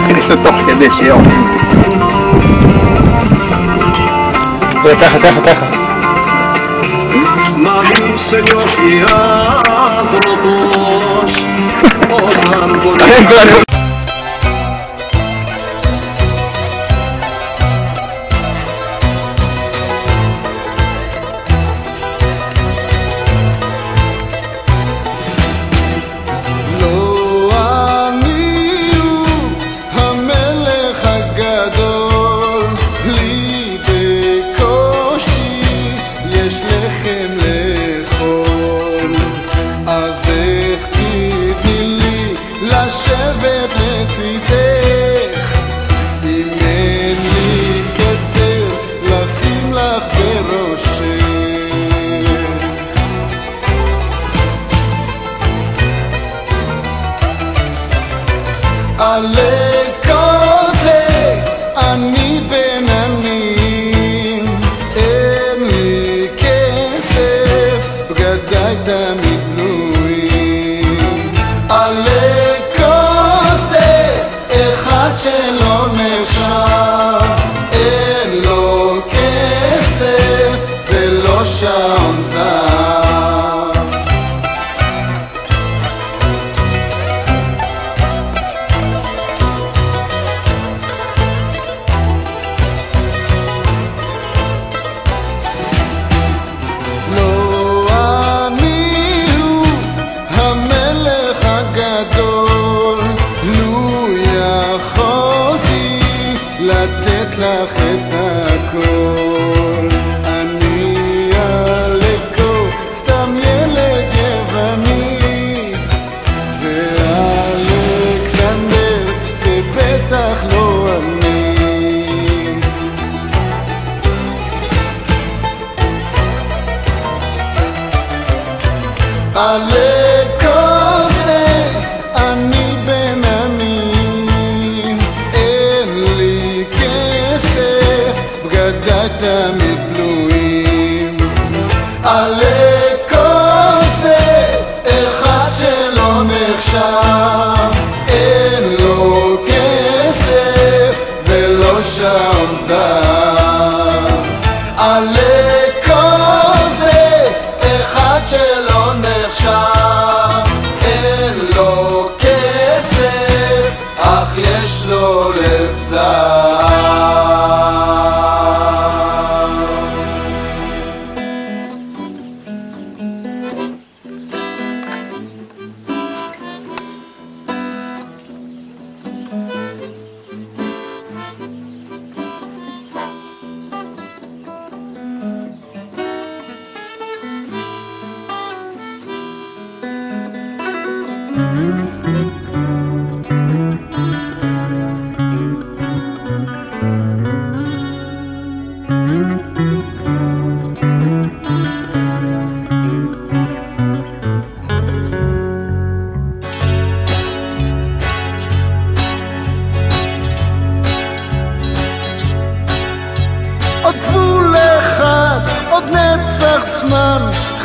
questo tocca di שיעור. ככה. Mami señor fiadrobos, onar bonita.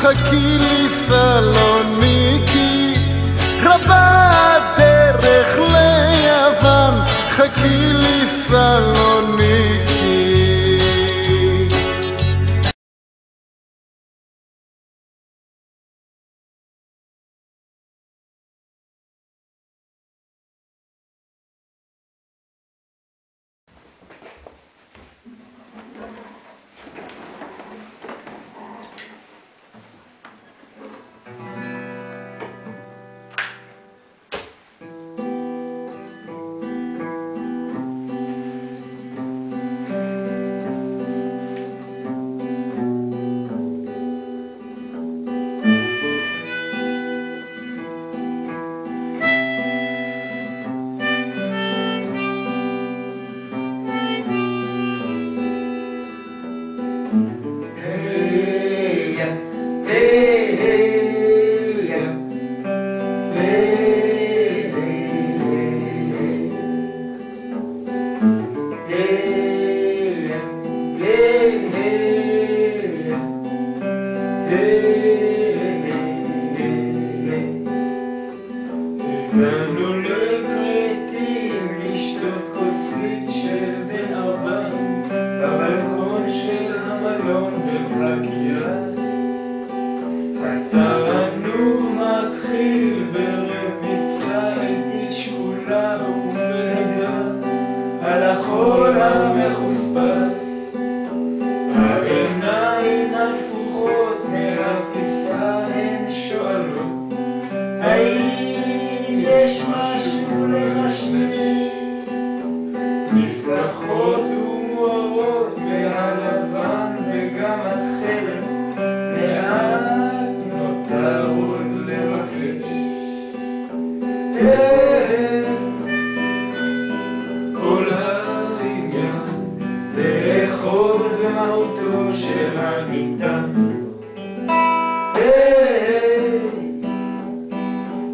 חכי לי סלוניקי, רבה הדרך ליוון, חכי לי סלוניקי. הגענו לבריתי לשתות מתחיל ברביצה איתי שקולה ומלגה על החול המחוספס, העיניים הנפוחות מהטיסה הן שואלות האם יש משהו לרשמי, נפלחות ומוארות מהלבן וגם התכלת מעט נותר עוד לבקש. כל העניין לאחוז במהותו של הניתן,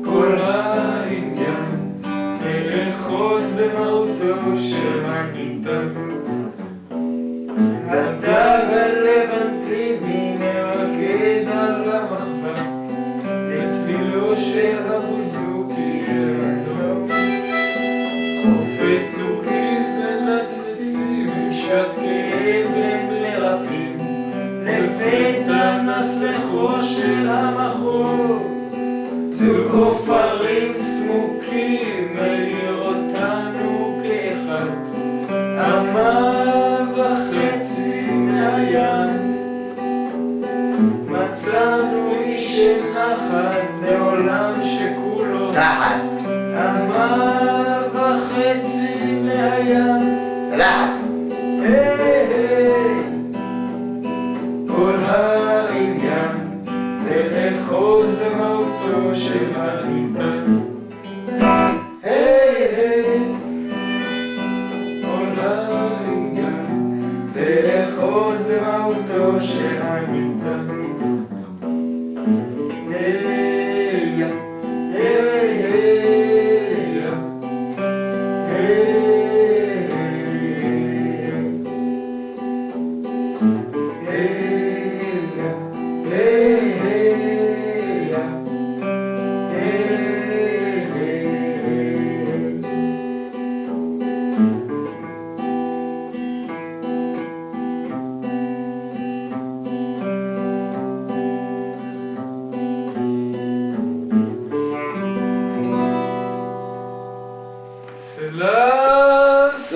כל העניין לאחוז במהותו של הניתן. הדג הלבנטיני מרקד על המחבת לצלילו של הבוזוקי האדום, ופתוקיז ונצנצים משתקיהם לרבים, לפתע נסלחו של המחור זוג עופרים סמוקים מאיר אותנו כאחד, אמה וחצי מהים מצאנו איש של נחת בעולם שכולו נחת. אמה וחצי מהים צלחת. כל העניין לאחוז במהותו של הניתן. כל העניין לאחוז במהותו של הניתן.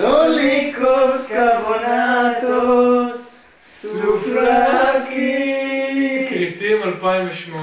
Solicos carbonatos, sufraki. קליטים 2008